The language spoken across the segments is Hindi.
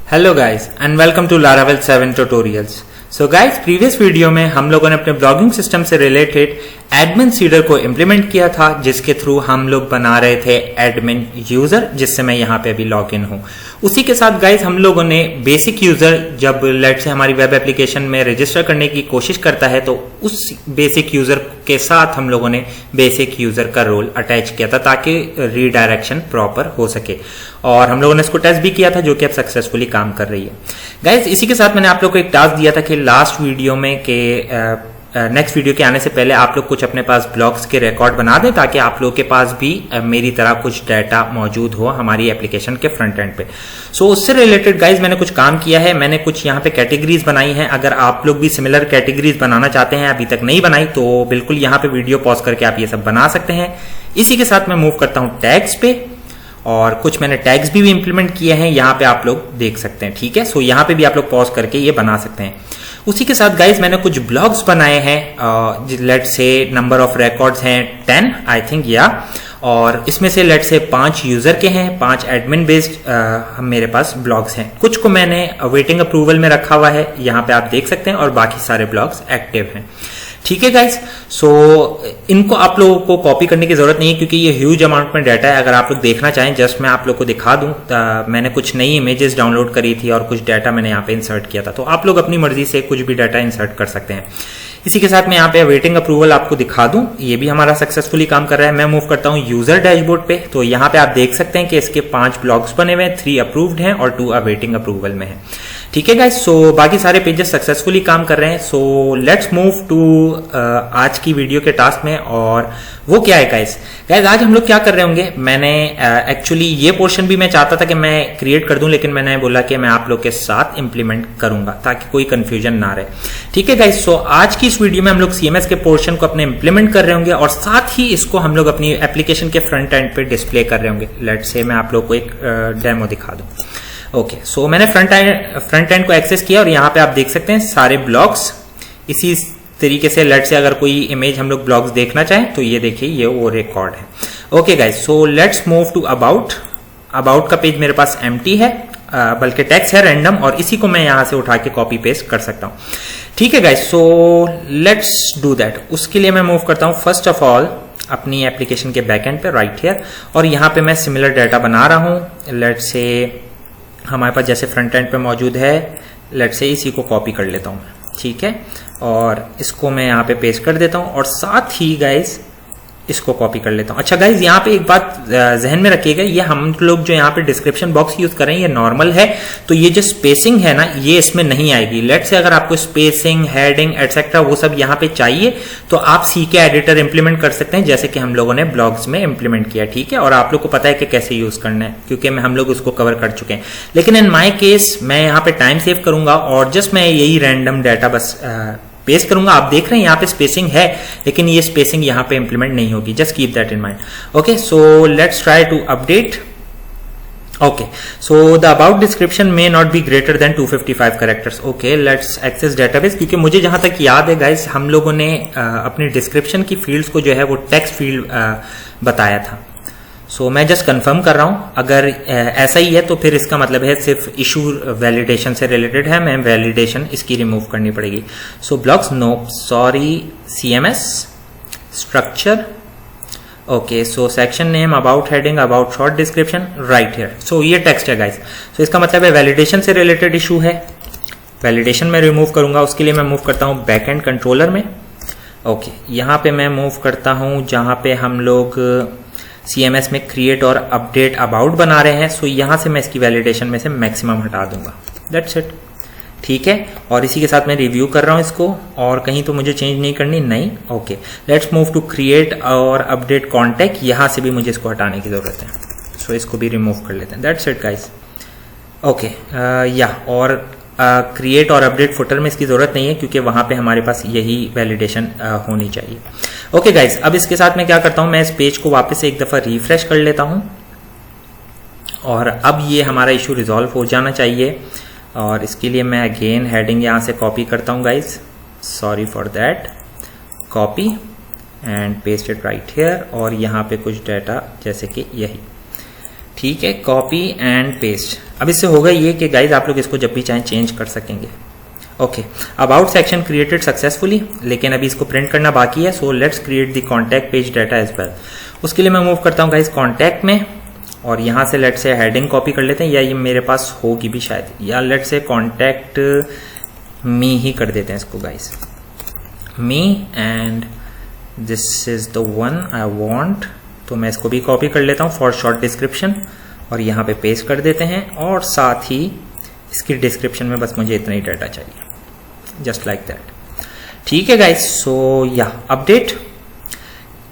Hello guys and welcome to Laravel 7 tutorials. So guys, previous video में हम लोगों ने अपने ब्लॉगिंग सिस्टम से रिलेटेड एडमिन सीडर को इम्प्लीमेंट किया था, जिसके थ्रू हम लोग बना रहे थे एडमिन यूजर, जिससे मैं यहाँ पे अभी लॉग इन हूँ। उसी के साथ गाइस हम लोगों ने बेसिक यूजर, जब लेट से हमारी वेब एप्लीकेशन में रजिस्टर करने की कोशिश करता है तो उस बेसिक यूजर के साथ हम लोगों ने बेसिक यूजर का रोल अटैच किया था ताकि रीडायरेक्शन प्रॉपर हो सके, और हम लोगों ने इसको टेस्ट भी किया था जो कि अब सक्सेसफुली काम कर रही है। गाइस, इसी के साथ मैंने आप लोग को एक टास्क दिया था कि लास्ट वीडियो में के नेक्स्ट वीडियो के आने से पहले आप लोग कुछ अपने पास ब्लॉग्स के रिकॉर्ड बना दें ताकि आप लोग के पास भी मेरी तरह कुछ डाटा मौजूद हो हमारी एप्लीकेशन के फ्रंट एंड पे। सो उससे रिलेटेड गाइज मैंने कुछ काम किया है। मैंने कुछ यहाँ पे कैटेगरीज बनाई हैं। अगर आप लोग भी सिमिलर कैटेगरीज बनाना चाहते हैं, अभी तक नहीं बनाई, तो बिल्कुल यहाँ पे वीडियो पॉज करके आप ये सब बना सकते हैं। इसी के साथ मैं मूव करता हूँ टैग्स पे, और कुछ मैंने टैग्स भी इम्प्लीमेंट किए हैं, यहाँ पे आप लोग देख सकते हैं। ठीक है, सो यहाँ पे भी आप लोग पॉज करके ये बना सकते हैं। उसी के साथ गाइज मैंने कुछ ब्लॉग्स बनाए हैं। लेट से नंबर ऑफ रिकॉर्ड्स हैं 10 आई थिंक, या और इसमें से लेट से 5 यूजर के हैं, 5 एडमिन बेस्ड मेरे पास ब्लॉग्स हैं। कुछ को मैंने वेटिंग अप्रूवल में रखा हुआ है, यहाँ पे आप देख सकते हैं, और बाकी सारे ब्लॉग्स एक्टिव हैं। ठीक है गाइस, सो इनको आप लोगों को कॉपी करने की जरूरत नहीं है क्योंकि ये ह्यूज अमाउंट में डाटा है। अगर आप लोग देखना चाहें, जस्ट मैं आप लोग को दिखा दूं, मैंने कुछ नई इमेजेस डाउनलोड करी थी और कुछ डाटा मैंने यहाँ पे इंसर्ट किया था, तो आप लोग अपनी मर्जी से कुछ भी डाटा इंसर्ट कर सकते हैं। इसी के साथ मैं यहाँ पे वेटिंग अप्रूवल आपको दिखा दूं, ये भी हमारा सक्सेसफुली काम कर रहा है। मैं मूव करता हूँ यूजर डैशबोर्ड पे, तो यहाँ पे आप देख सकते हैं कि इसके 5 ब्लॉग्स बने हुए हैं, 3 अप्रूव्ड हैं और 2 वेटिंग अप्रूवल में है। ठीक है गाइस, सो बाकी सारे पेजेस सक्सेसफुली काम कर रहे हैं। सो लेट्स मूव टू आज की वीडियो के टास्क में, और वो क्या है गाइस आज हम लोग क्या कर रहे होंगे। मैंने एक्चुअली ये पोर्शन भी मैं चाहता था कि मैं क्रिएट कर दूं, लेकिन मैंने बोला कि मैं आप लोग के साथ इंप्लीमेंट करूंगा ताकि कोई कंफ्यूजन ना रहे। ठीक है गाइस, सो आज की इस वीडियो में हम लोग CMS के पोर्शन को अपने इंप्लीमेंट कर रहे होंगे और साथ ही इसको हम लोग अपनी एप्लीकेशन के फ्रंट एंड पे डिस्प्ले कर रहे होंगे। लेट से मैं आप लोग को एक डेमो दिखा दूं। ओके, सो मैंने फ्रंट एंड को एक्सेस किया और यहाँ पे आप देख सकते हैं सारे ब्लॉग्स इसी तरीके से। लेट से अगर कोई इमेज हम लोग ब्लॉग्स देखना चाहें तो ये देखिए, ये वो रिकॉर्ड है। Okay guys, so let's move to about का पेज मेरे पास एम्प्टी है, बल्कि टेक्स्ट है रैंडम, और इसी को मैं यहाँ से उठा के कॉपी पेस्ट कर सकता हूँ। ठीक है guys, so let's do that. उसके लिए मैं मूव करता हूँ फर्स्ट ऑफ ऑल अपनी एप्लीकेशन के बैकएंड पे राइट हियर, और यहाँ पे मैं सिमिलर डाटा बना रहा हूँ। लेट से हमारे पास जैसे फ्रंट एंड पे मौजूद है, लेट से इसी को कॉपी कर लेता हूँ। ठीक है, और इसको मैं यहाँ पे पेस्ट कर देता हूँ, और साथ ही गाइस इसको कॉपी कर लेता हूँ। अच्छा गाइज, यहाँ पे एक बात जहन में रखिएगा, ये हम लोग जो यहाँ पे डिस्क्रिप्शन बॉक्स यूज कर रहे हैं ये नॉर्मल है, तो ये जो स्पेसिंग है ना, ये इसमें नहीं आएगी। लेट से अगर आपको स्पेसिंग, हेडिंग एटसेट्रा वो सब यहाँ पे चाहिए तो आप CK एडिटर इंप्लीमेंट कर सकते हैं, जैसे कि हम लोगों ने ब्लॉग्स में इंप्लीमेंट किया। ठीक है, और आप लोग को पता है कि कैसे यूज करना है क्योंकि हम लोग उसको कवर कर चुके हैं। लेकिन इन माई केस मैं यहाँ पे टाइम सेव करूंगा और जस्ट मैं यही रैंडम डाटा बस पेस्ट करूंगा। आप देख रहे हैं यहाँ पे स्पेसिंग है, लेकिन ये स्पेसिंग यहाँ पे इंप्लीमेंट नहीं होगी। Just keep that in mind. Okay, so let's try to update. Okay, so the about description may not be greater than 255 characters. Okay, let's access database, क्योंकि मुझे जहां तक याद है गाइस, हम लोगों ने अपनी डिस्क्रिप्शन की फील्ड्स को जो है वो टेक्स्ट फील्ड बताया था। सो मैं जस्ट कंफर्म कर रहा हूं, अगर ऐसा ही है तो फिर इसका मतलब है सिर्फ इशू वैलिडेशन से रिलेटेड है, मैं वैलिडेशन इसकी रिमूव करनी पड़ेगी। So blocks no sorry, CMS structure. Okay, so section name, about heading, about short description, right here. So ये टेक्स्ट है गाइस, सो इसका मतलब है वैलिडेशन से रिलेटेड इशू है। वैलिडेशन में रिमूव करूंगा, उसके लिए मैं मूव करता हूं बैकएंड कंट्रोलर में। ओके, यहां पे मैं मूव करता हूं जहां पे हम लोग CMS में क्रिएट और अपडेट अबाउट बना रहे हैं। सो यहां से मैं इसकी वैलिडेशन में से मैक्सिमम हटा दूंगा। That's it. ठीक है, और इसी के साथ मैं रिव्यू कर रहा हूं इसको, और कहीं तो मुझे चेंज नहीं करनी, नहीं। Okay, let's move to create और अपडेट कॉन्टेक्ट। यहां से भी मुझे इसको हटाने की जरूरत है, सो इसको भी रिमूव कर लेते हैं। That's it guys. ओके, या और क्रिएट और अपडेट फुटर में इसकी जरूरत नहीं है क्योंकि वहां पे हमारे पास यही वैलिडेशन होनी चाहिए। ओके गाइस, अब इसके साथ मैं क्या करता हूं, मैं इस पेज को वापस से एक दफा रिफ्रेश कर लेता हूं, और अब ये हमारा इशू रिजॉल्व हो जाना चाहिए। और इसके लिए मैं अगेन हेडिंग यहां से कॉपी करता हूं guys, sorry for that. Copy and paste it right here, और यहाँ पे कुछ डाटा जैसे कि यही। ठीक है, कॉपी एंड पेस्ट। अब इससे होगा ये कि गाइज आप लोग इसको जब भी चाहें चेंज कर सकेंगे। Okay, about section created successfully, लेकिन अभी इसको प्रिंट करना बाकी है। So let's create the contact page data as well. उसके लिए मैं मूव करता हूँ गाइज कॉन्टैक्ट में, और यहाँ से लेट्स से हेडिंग कॉपी कर लेते हैं, या ये मेरे पास होगी भी शायद, या लेट्स से कॉन्टैक्ट मी ही कर देते हैं इसको guys, me, and this is the one I want. तो मैं इसको भी कॉपी कर लेता हूँ फॉर शॉर्ट डिस्क्रिप्शन, और यहाँ पे पेस्ट कर देते हैं, और साथ ही इसकी डिस्क्रिप्शन में बस मुझे इतना ही डाटा चाहिए, जस्ट लाइक दैट। ठीक है गाइस, सो या update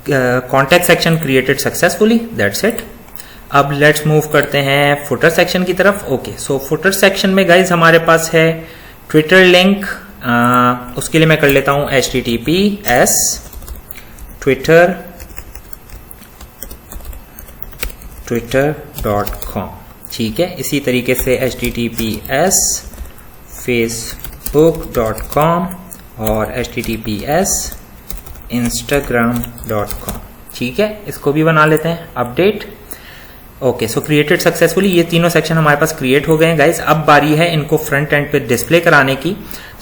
contact section created successfully, that's it. अब लेट्स मूव करते हैं फुटर सेक्शन की तरफ। ओके, सो फुटर सेक्शन में गाइज हमारे पास है ट्विटर लिंक। उसके लिए मैं कर लेता हूं https twitter.com। ठीक है, इसी तरीके से https facebook.com और https instagram.com। ठीक है, इसको भी बना लेते हैं अपडेट। ओके, सो क्रिएटेड सक्सेसफुली, ये तीनों सेक्शन हमारे पास क्रिएट हो गए हैं गाइज। अब बारी है इनको फ्रंट एंड पे डिस्प्ले कराने की।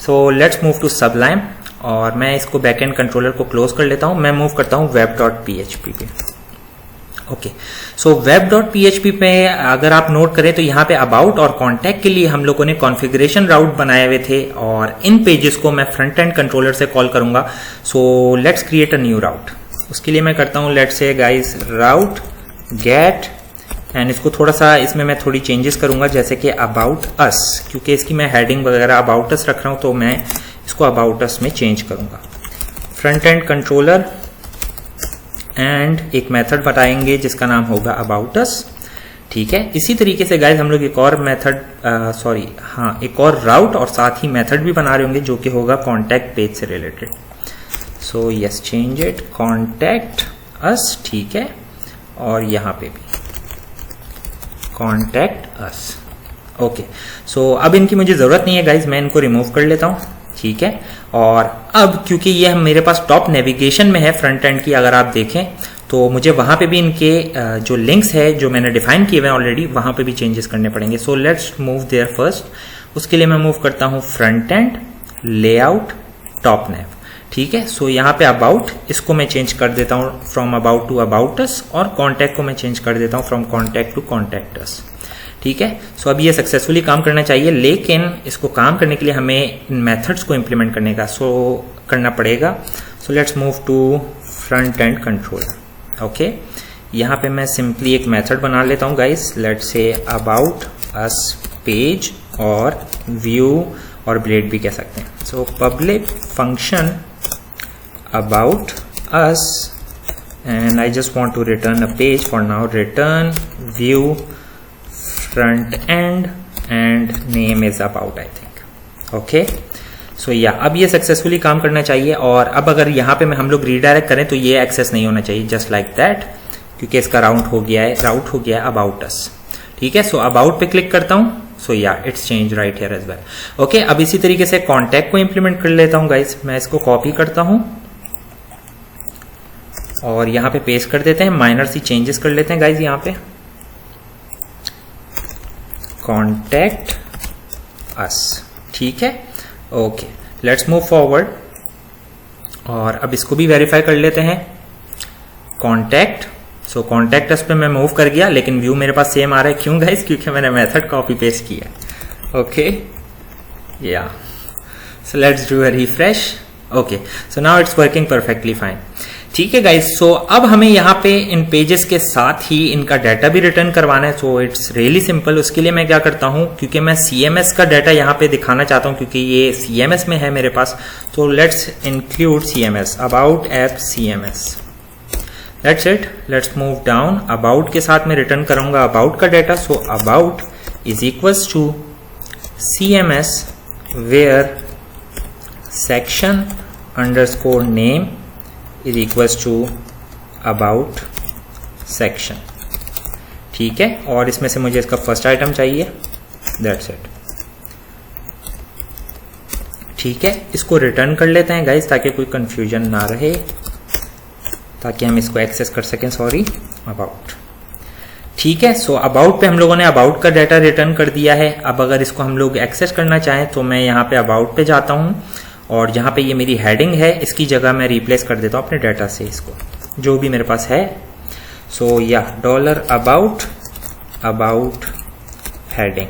So let's move to sublime, और मैं इसको बैक एंड कंट्रोलर को क्लोज कर लेता हूं। मैं मूव करता हूं web.php पे। ओके, सो web.php पे अगर आप नोट करें तो यहाँ पे अबाउट और कॉन्टैक्ट के लिए हम लोगों ने कॉन्फ़िगरेशन राउट बनाए हुए थे, और इन पेजेस को मैं फ्रंट एंड कंट्रोलर से कॉल करूंगा। So let's create a new route. उसके लिए मैं करता हूं let's say guys route gate, and इसको थोड़ा सा इसमें मैं थोड़ी चेंजेस करूंगा, जैसे कि अबाउट अस, क्योंकि इसकी मैं हेडिंग वगैरह अबाउट अस रख रहा हूं, तो मैं इसको अबाउट अस में चेंज करूंगा। फ्रंट एंड कंट्रोलर एंड एक मेथड बताएंगे जिसका नाम होगा अबाउट अस। ठीक है, इसी तरीके से गाइज हम लोग एक और मेथड एक और राउट और साथ ही मेथड भी बना रहे होंगे जो कि होगा कॉन्टैक्ट पेज से related. So yes, change it contact us. ठीक है, और यहाँ पे भी कॉन्टैक्ट अस। ओके, सो अब इनकी मुझे जरूरत नहीं है गाइज, मैं इनको रिमूव कर लेता हूं। ठीक है, और अब क्योंकि ये मेरे पास टॉप नेविगेशन में है फ्रंट एंड की, अगर आप देखें तो मुझे वहां पे भी इनके जो लिंक्स है जो मैंने डिफाइन किए हुए हैं ऑलरेडी, वहां पे भी चेंजेस करने पड़ेंगे। So let's move there first. उसके लिए मैं मूव करता हूं front end layout top nav. ठीक है, सो यहाँ पे अबाउट, इसको मैं चेंज कर देता हूँ from about to about us, और कॉन्टैक्ट को मैं चेंज कर देता हूँ from contact to contact us. ठीक है, सो अब ये सक्सेसफुली काम करना चाहिए, लेकिन इसको काम करने के लिए हमें इन मेथड्स को इंप्लीमेंट करने का करना पड़ेगा। So let's move to front end controller. Okay, यहाँ पे मैं सिंपली एक मेथड बना लेता हूँ guys, let's say about us page, और व्यू और ब्लेड भी कह सकते हैं। So public function about us, and I just want to return a page for now. Return view front end and name is about, I think. Okay, so yeah, अब ये सक्सेसफुली काम करना चाहिए। और अब अगर यहाँ पे हम लोग रीडायरेक्ट करें तो ये एक्सेस नहीं होना चाहिए, जस्ट लाइक दैट, क्योंकि इसका राउट हो गया है अबाउट अस। ठीक है, सो अबाउट पे क्लिक करता हूँ। सो या it's change right here as well. Okay, अब इसी तरीके से कॉन्टैक्ट को इंप्लीमेंट कर लेता हूँ गाइस। मैं इसको कॉपी करता हूँ और यहाँ पे पेस्ट कर देते हैं, माइनर सी चेंजेस कर लेते हैं गाइज। यहाँ पे कॉन्टैक्ट अस। ठीक है, ओके, लेट्स मूव फॉरवर्ड, और अब इसको भी वेरीफाई कर लेते हैं कॉन्टैक्ट। सो कॉन्टैक्ट अस पे मैं मूव कर गया, लेकिन व्यू मेरे पास सेम आ रहा है। क्यों गाइज? क्योंकि मैंने मेथड कॉपी पेस्ट किया। ओके, या सो let's do a refresh. Okay, so now it's working perfectly fine. ठीक है गाइज, सो अब हमें यहाँ पे इन पेजेस के साथ ही इनका डाटा भी रिटर्न करवाना है। So it's really simple. उसके लिए मैं क्या करता हूँ, क्योंकि मैं CMS का डाटा यहाँ पे दिखाना चाहता हूँ, क्योंकि ये CMS में है मेरे पास। तो let's include CMS, about app CMS। That's it, let's move down. About के साथ मैं रिटर्न करूंगा अबाउट का data. So about is equals to CMS where section underscore name is equals to about section। ठीक है, और इसमें से मुझे इसका फर्स्ट आइटम चाहिए, that's it। ठीक है, इसको रिटर्न कर लेते हैं गाइज, ताकि कोई कंफ्यूजन ना रहे, ताकि हम इसको एक्सेस कर सकें। Sorry, about. ठीक है। सो अबाउट पे हम लोगों ने अबाउट का डाटा रिटर्न कर दिया है। अब अगर इसको हम लोग एक्सेस करना चाहें तो मैं यहाँ पे अबाउट पे जाता हूँ और जहाँ पे ये मेरी हेडिंग है इसकी जगह मैं रिप्लेस कर देता हूँ अपने डाटा से इसको, जो भी मेरे पास है। सो या $अबाउट हेडिंग।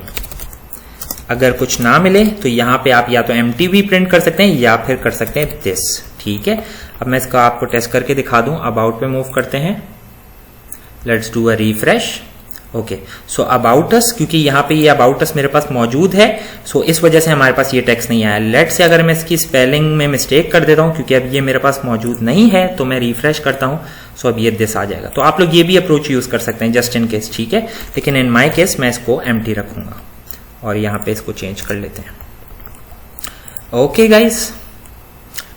अगर कुछ ना मिले तो यहाँ पे आप या तो एम्प्टी भी प्रिंट कर सकते हैं या फिर कर सकते हैं दिस। ठीक है, अब मैं इसका आपको टेस्ट करके दिखा दूं। अबाउट पे मूव करते हैं, let's do a refresh. Okay, so about us, क्योंकि यहाँ पे ये अबाउट अस मेरे पास मौजूद है, सो इस वजह से हमारे पास ये टेक्स्ट नहीं आया। लेट्स से अगर मैं इसकी स्पेलिंग में मिस्टेक कर देता हूँ, क्योंकि अब ये मेरे पास मौजूद नहीं है, तो मैं रिफ्रेश करता हूँ, सो अब ये दिस आ जाएगा। तो आप लोग ये भी अप्रोच यूज कर सकते हैं जस्ट इन केस। ठीक है, लेकिन इन माई केस मैं इसको एम्प्टी रखूंगा और यहाँ पे इसको चेंज कर लेते हैं। Okay guys,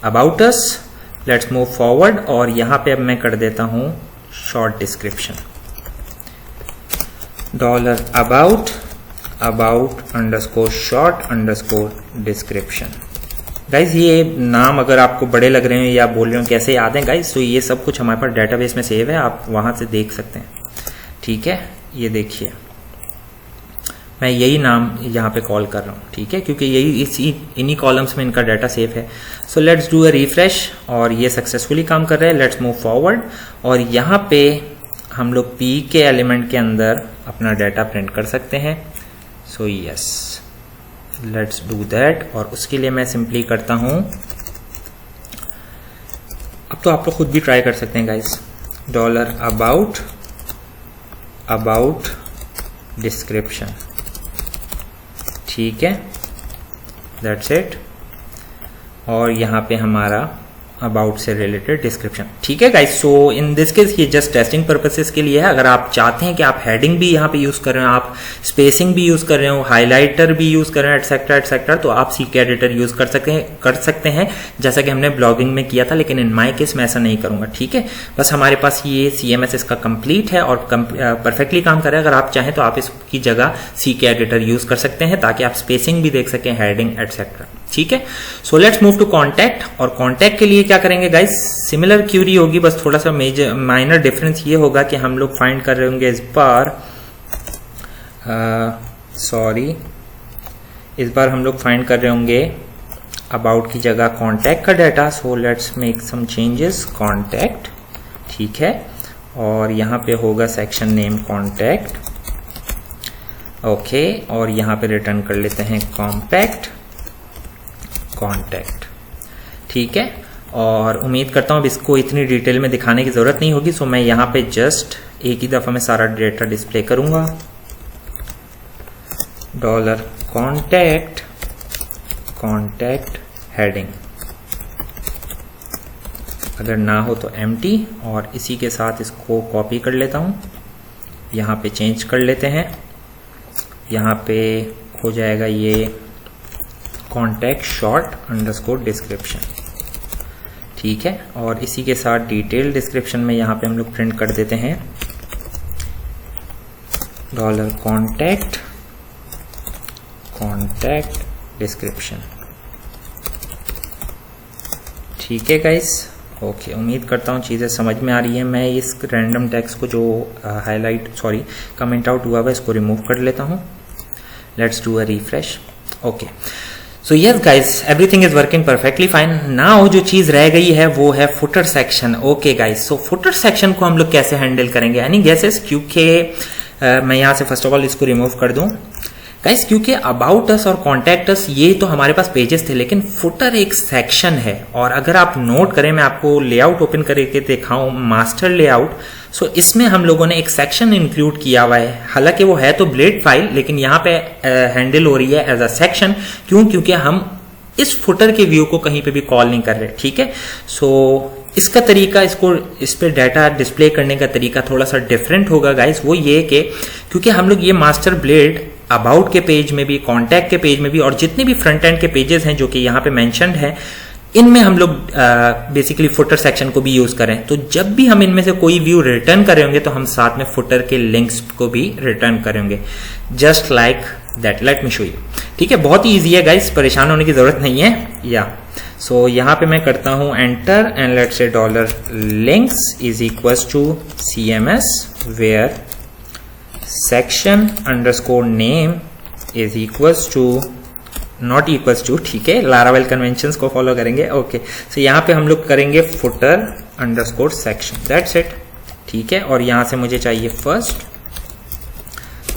about us, let's move forward और यहाँ पे अब मैं कर देता हूँ शॉर्ट डिस्क्रिप्शन। $अबाउट_short_description। गाइज ये नाम अगर आपको बड़े लग रहे हैं या बोल रहे हो कैसे याद है गाइज, तो ये सब कुछ हमारे पास डेटाबेस में सेव है, आप वहां से देख सकते हैं। ठीक है, ये देखिए मैं यही नाम यहाँ पे कॉल कर रहा हूँ। ठीक है, क्योंकि यही इन्हीं कॉलम्स में इनका डाटा सेव है। So let's do a refresh और ये सक्सेसफुली काम कर रहा है। लेट्स मूव फॉरवर्ड और यहाँ पे हम लोग P के एलिमेंट के अंदर अपना डाटा प्रिंट कर सकते हैं। So yes, let's do that. और उसके लिए मैं सिंपली करता हूं, अब तो आप लोग खुद भी ट्राई कर सकते हैं गाइस, $अबाउट डिस्क्रिप्शन। ठीक है, दैट्स इट। और यहाँ पे हमारा अबाउट से रिलेटेड डिस्क्रिप्शन। ठीक है guys, so in this case ये जस्ट टेस्टिंग पर्पसेस के लिए है। अगर आप चाहते हैं कि आप हेडिंग भी यहाँ पे यूज कर रहे हो, आप स्पेसिंग भी यूज कर रहे हो, हाइलाइटर भी यूज कर रहे हैं, एटसेट्रा एटसेट्रा, तो आप CK एडिटर यूज कर सकते हैं जैसा कि हमने ब्लॉगिंग में किया था। लेकिन इन माई केस मैं ऐसा नहीं करूंगा। ठीक है, बस हमारे पास ये CMS इसका कंप्लीट है और परफेक्टली काम कर रहा है। अगर आप चाहें तो आप इसकी जगह CK एडिटर यूज कर सकते हैं ताकि आप स्पेसिंग भी देख सकें, हेडिंग एटसेट्रा। ठीक है, so let's move to contact. और कॉन्टैक्ट के लिए क्या करेंगे गाइस, सिमिलर क्यूरी होगी, बस थोड़ा सा माइनर डिफरेंस ये होगा कि हम लोग फाइंड कर रहे होंगे इस बार हम लोग फाइंड कर रहे होंगे अबाउट की जगह कॉन्टैक्ट का data. So let's make some changes, contact. ठीक है, और यहाँ पे होगा सेक्शन नेम कॉन्टैक्ट। ओके, और यहाँ पे रिटर्न कर लेते हैं कॉम्पैक्ट कॉन्टैक्ट। ठीक है, और उम्मीद करता हूं अब इसको इतनी डिटेल में दिखाने की जरूरत नहीं होगी। सो मैं यहाँ पे जस्ट एक ही दफा में सारा डेटा डिस्प्ले करूंगा। $कॉन्टैक्ट हेडिंग, अगर ना हो तो एम्प्टी, और इसी के साथ इसको कॉपी कर लेता हूं, यहाँ पे चेंज कर लेते हैं। यहाँ पे हो जाएगा ये $short_description। ठीक है, और इसी के साथ डिटेल डिस्क्रिप्शन में यहाँ पे हम लोग प्रिंट कर देते हैं $कॉन्टैक्ट डिस्क्रिप्शन। ठीक है गाइस, ओके, उम्मीद करता हूँ चीज़ें समझ में आ रही है। मैं इस रैंडम टेक्स्ट को जो कमेंट आउट हुआ है इसको रिमूव कर लेता हूँ। Let's do a refresh. Okay, so yes guys, everything is working perfectly fine. Now जो चीज रह गई है वो है फुटर सेक्शन। ओके गाइज, सो फुटर सेक्शन को हम लोग कैसे हैंडल करेंगे, यानी गैसेस, क्योंकि मैं यहां से फर्स्ट ऑफ ऑल इसको रिमूव कर दूं गाइज, क्योंकि अबाउट अस और कॉन्टैक्ट अस ये तो हमारे पास पेजेस थे, लेकिन फुटर एक सेक्शन है। और अगर आप नोट करें, मैं आपको लेआउट ओपन करके दिखाऊं, मास्टर लेआउट, सो इसमें हम लोगों ने एक सेक्शन इंक्लूड किया हुआ है। हालांकि वो है तो ब्लेड फाइल, लेकिन यहाँ पे हैंडल हो रही है एज अ सेक्शन। क्यों? क्योंकि हम इस फुटर के व्यू को कहीं पे भी कॉल नहीं कर रहे। ठीक है, सो इसका तरीका, इस पे डाटा डिस्प्ले करने का तरीका थोड़ा सा डिफरेंट होगा गाइस। वो ये कि क्योंकि हम लोग ये मास्टर ब्लेड अबाउट के पेज में भी, कॉन्टैक्ट के पेज में भी, और जितने भी फ्रंट एंड के पेजेस हैं जो कि यहाँ पे मेंशन्ड है, इनमें हम लोग बेसिकली फुटर सेक्शन को भी यूज करें। तो जब भी हम इनमें से कोई व्यू रिटर्न करेंगे तो हम साथ में फुटर के लिंक्स को भी रिटर्न करेंगे, just like that. Let me show you. ठीक है, बहुत ही ईजी है गाइस, परेशान होने की जरूरत नहीं है। या सो यहाँ पे मैं करता हूं enter and let's say $links is equals to CMS where section underscore name is equals to, not equals to, ठीक है, लारावेल कन्वेंशंस को फॉलो करेंगे। ओके, सो यहाँ पे हम लोग करेंगे footer underscore section, that's it, ठीक है। और यहां से मुझे चाहिए फर्स्ट,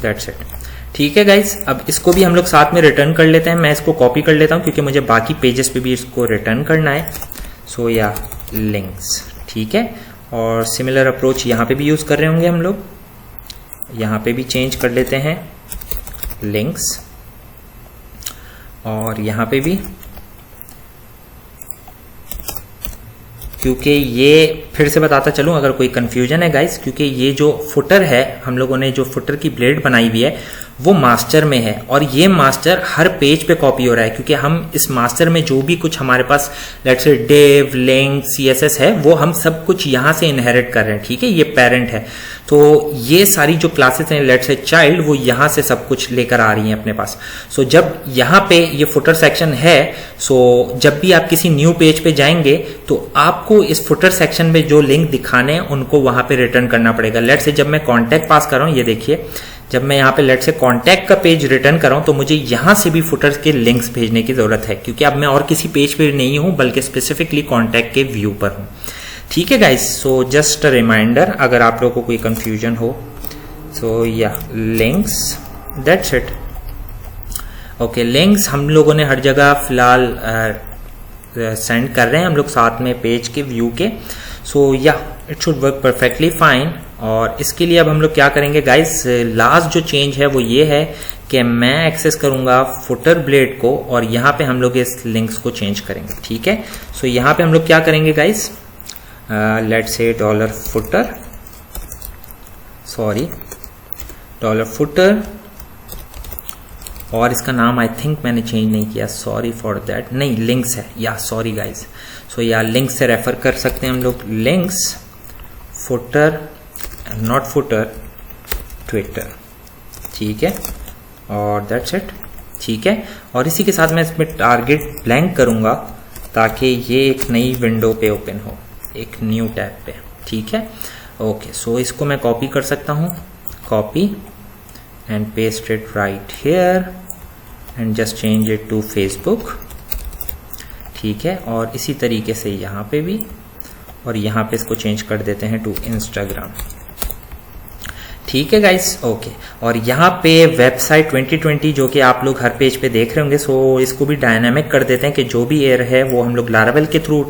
दैट्स इट, ठीक है गाइस। अब इसको भी हम लोग साथ में रिटर्न कर लेते हैं। मैं इसको कॉपी कर लेता हूं क्योंकि मुझे बाकी पेजेस पे भी इसको रिटर्न करना है। सो या लिंक्स, ठीक है। और सिमिलर अप्रोच यहां पे भी यूज कर रहे होंगे हम लोग, यहां पे भी चेंज कर लेते हैं लिंक्स, और यहां पे भी, क्योंकि ये फिर से बताता चलूं अगर कोई कंफ्यूजन है गाइस, क्योंकि ये जो फुटर है हम लोगों ने जो फुटर की ब्लेड बनाई हुई है वो मास्टर में है, और ये मास्टर हर पेज पे कॉपी हो रहा है क्योंकि हम इस मास्टर में जो भी कुछ हमारे पास let's say div, link, CSS है वो हम सब कुछ यहां से इनहेरिट कर रहे हैं, ठीक है। ये पेरेंट है, तो ये सारी जो क्लासेस हैं लेट्स से चाइल्ड, वो यहां से सब कुछ लेकर आ रही हैं अपने पास। सो जब यहाँ पे ये फुटर सेक्शन है, सो जब भी आप किसी न्यू पेज पे जाएंगे तो आपको इस फुटर सेक्शन में जो लिंक दिखाने हैं उनको वहां पे रिटर्न करना पड़ेगा। लेट्स से जब मैं कॉन्टैक्ट पास कर रहा हूं, ये देखिए, जब मैं यहाँ पे लेट से कॉन्टैक्ट का पेज रिटर्न कर रहा हूं तो मुझे यहां से भी फुटर्स के लिंक्स भेजने की जरूरत है, क्योंकि अब मैं और किसी पेज पे नहीं हूं बल्कि स्पेसिफिकली कॉन्टैक्ट के व्यू पर हूं, ठीक है guys. So just a reminder, अगर आप लोगों को कोई कंफ्यूजन हो, सो या links, that's it. Okay, links हम लोगों ने हर जगह फिलहाल सेंड कर रहे हैं हम लोग साथ में पेज के व्यू के। सो या it should work perfectly fine. और इसके लिए अब हम लोग क्या करेंगे गाइस, लास्ट जो चेंज है वो ये है कि मैं एक्सेस करूंगा फुटर ब्लेड को, और यहाँ पे हम लोग इस लिंक्स को चेंज करेंगे, ठीक है। सो यहाँ पे हम लोग क्या करेंगे गाइस, लेट्स से $footer, सॉरी $footer, और इसका नाम आई थिंक मैंने चेंज नहीं किया, सॉरी फॉर दैट, नहीं लिंक्स है, या सॉरी गाइस। सो या लिंक्स से रेफर कर सकते हैं हम लोग, links footer, not footer, Twitter, ठीक है। और दैट्स इट, ठीक है। और इसी के साथ मैं इसमें टारगेट ब्लैंक करूंगा ताकि ये एक नई विंडो पे ओपन हो, एक न्यू टैब पे, ठीक है। ओके, सो इसको मैं कॉपी कर सकता हूं, copy and paste it right here and just change it to Facebook, ठीक है। और इसी तरीके से यहाँ पे भी, और यहाँ पे इसको चेंज कर देते हैं टू इंस्टाग्राम, ठीक है गाइस। ओके, और यहाँ पे वेबसाइट 2020 जो कि आप लोग हर पेज पे देख रहे होंगे, सो इसको भी डायनामिक कर देते हैं कि जो भी एयर है वो हम लोग लारावेल के थ्रू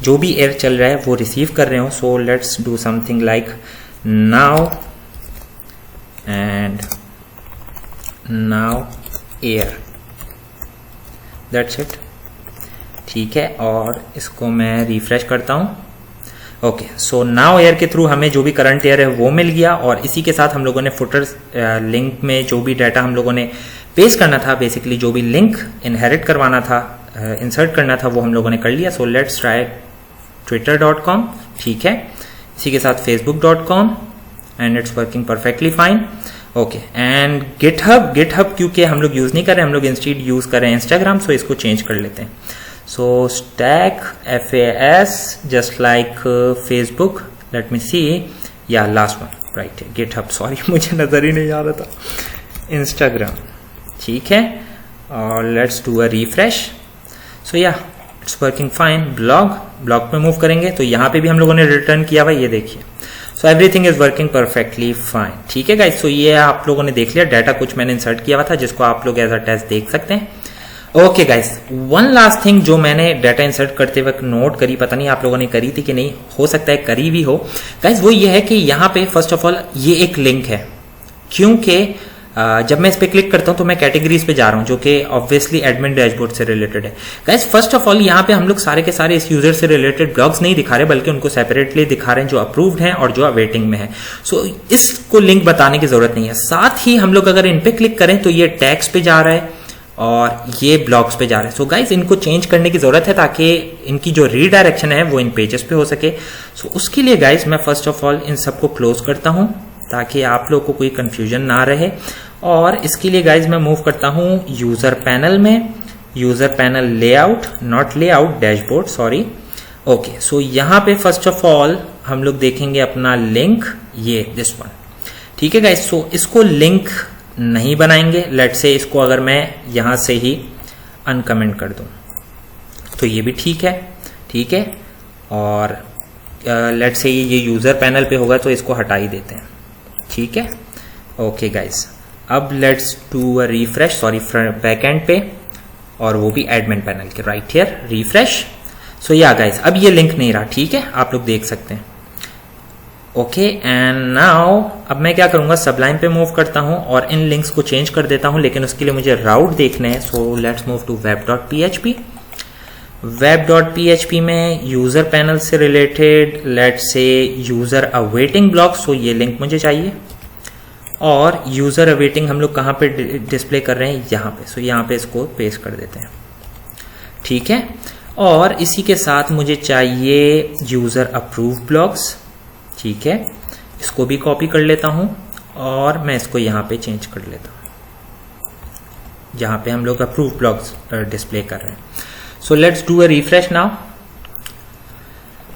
जो भी एयर चल रहा है वो रिसीव कर रहे हो। सो let's do something like now and now air, that's it, ठीक है। और इसको मैं रिफ्रेश करता हूं। ओके, सो नाउ एयर के थ्रू हमें जो भी करंट एयर है वो मिल गया, और इसी के साथ हम लोगों ने फुटर लिंक में जो भी डाटा हम लोगों ने पेस्ट करना था, बेसिकली जो भी लिंक इनहेरिट करवाना था, इंसर्ट करना था, वो हम लोगों ने कर लिया। सो लेट्स ट्राई twitter.com, ठीक है। इसी के साथ facebook.com and it's working perfectly fine. Okay, and GitHub क्योंकि हम लोग यूज नहीं कर रहे, हम लोग इंस्टीड यूज कर रहे हैं इंस्टाग्राम, सो इसको चेंज कर लेते हैं। So stack FAS just like Facebook. Let me see. Yeah, last one right here. GitHub. Sorry, मुझे नजर ही नहीं आ रहा था। Instagram, ठीक है। और let's do a refresh. So yeah, it's working fine. blog पे मूव करेंगे तो यहाँ पे भी हम लोगों ने रिटर्न किया हुआ, ये देखिए। So everything is working perfectly fine. ठीक है गाइस, so ये आप लोगों ने देख लिया, डाटा कुछ मैंने इंसर्ट किया हुआ था जिसको आप लोग एज अ टेस्ट देख सकते हैं। Okay guys, one last thing जो मैंने डाटा इंसर्ट करते वक्त नोट करी, पता नहीं आप लोगों ने करी थी कि नहीं, हो सकता है करी भी हो गाइस, वो ये है कि यहाँ पे फर्स्ट ऑफ ऑल ये एक लिंक है, क्योंकि जब मैं इस पे क्लिक करता हूं तो मैं कैटेगरीज पे जा रहा हूं जो कि ऑब्वियसली एडमिन डैशबोर्ड से रिलेटेड है। गाइस फर्स्ट ऑफ ऑल यहाँ पे हम लोग सारे के सारे इस यूजर से रिलेटेड ब्लॉग्स नहीं दिखा रहे, बल्कि उनको सेपरेटली दिखा रहे हैं जो अप्रूव्ड हैं और जो अवेटिंग में है। सो इसको लिंक बताने की जरूरत नहीं है। साथ ही हम लोग अगर इन पे क्लिक करें तो ये टैग्स पे जा रहा है और ये ब्लॉग्स पे जा रहा है। सो गाइस इनको चेंज करने की जरूरत है ताकि इनकी जो रीडायरेक्शन है वो इन पेजेस पे हो सके। सो उसके लिए गाइस मैं फर्स्ट ऑफ ऑल इन सबको क्लोज करता हूं ताकि आप लोग को कोई कंफ्यूजन ना रहे। और इसके लिए गाइज मैं मूव करता हूं यूजर पैनल में, user panel layout, not layout, dashboard, sorry. Okay, so यहां पे फर्स्ट ऑफ ऑल हम लोग देखेंगे अपना लिंक, ये दिस वन, ठीक है गाइस, सो इसको लिंक नहीं बनाएंगे। लेट्स से इसको अगर मैं यहां से ही अनकमेंट कर दूं तो ये भी ठीक है। और लेट्स से ये यूजर पैनल पे होगा तो इसको हटा ही देते हैं, ठीक है। ओके गाइस, अब let's do a refresh, sorry backend पे, और वो भी एडमिन पैनल के राइट हियर, रिफ्रेश। सो या गाइस, अब ये लिंक नहीं रहा, ठीक है, आप लोग देख सकते हैं। ओके एंड नाउ अब मैं क्या करूंगा, सबलाइन पे मूव करता हूं और इन लिंक्स को चेंज कर देता हूं, लेकिन उसके लिए मुझे राउट देखने हैं। So let's move to web.php। web.php में यूजर पैनल से related let's say user awaiting block, so ये लिंक मुझे चाहिए। और यूजर अवेटिंग हम लोग कहां पे डिस्प्ले कर रहे हैं, यहां पे। सो यहां पे इसको पेस्ट कर देते हैं, ठीक है। और इसी के साथ मुझे चाहिए यूजर अप्रूव ब्लॉक्स, ठीक है। इसको भी कॉपी कर लेता हूं और मैं इसको यहां पे चेंज कर लेता हूं, जहां पे हम लोग अप्रूव ब्लॉक्स डिस्प्ले कर रहे हैं। So let's do a refresh now.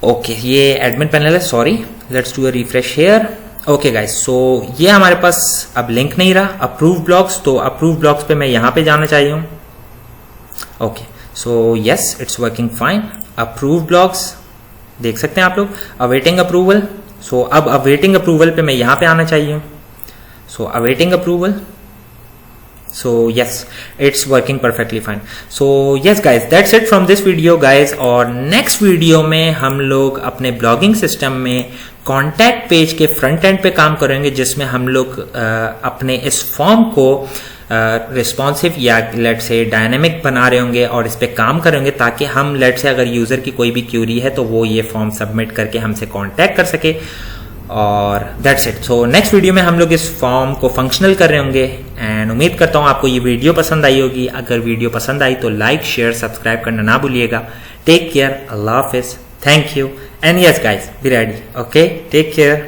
Okay, ये एडमिन पैनल है, sorry, let's do a refresh here. Okay guys, so ये हमारे पास अब लिंक नहीं रहा अप्रूव ब्लॉक्स, तो अप्रूव ब्लॉक्स पे मैं यहां पे जाना चाहिए हूं। Okay, so yes, it's working fine. Approve blocks देख सकते हैं आप लोग, अवेटिंग अप्रूवल। सो अब अवेटिंग अप्रूवल पे मैं यहां पे आना चाहिए हूं। So awaiting approval, so yes, it's working perfectly fine. So yes guys, that's it from this video guys। और नेक्स्ट वीडियो में हम लोग अपने ब्लॉगिंग सिस्टम में कॉन्टैक्ट पेज के फ्रंट एंड पे काम करेंगे, जिसमें हम लोग अपने इस फॉर्म को रिस्पॉन्सिव या लेट से डायनेमिक बना रहे होंगे और इस पे काम करेंगे, ताकि हम लेट से अगर यूजर की कोई भी क्यूरी है तो वो ये फॉर्म सबमिट करके हमसे कॉन्टैक्ट कर सके। और that's it. So next video में हम लोग इस फॉर्म को फंक्शनल कर रहे होंगे एंड उम्मीद करता हूं आपको ये वीडियो पसंद आई होगी। अगर वीडियो पसंद आई तो लाइक शेयर सब्सक्राइब करना ना भूलिएगा। टेक केयर, अल्लाह हाफिज, thank you and yes guys, be ready, okay, take care.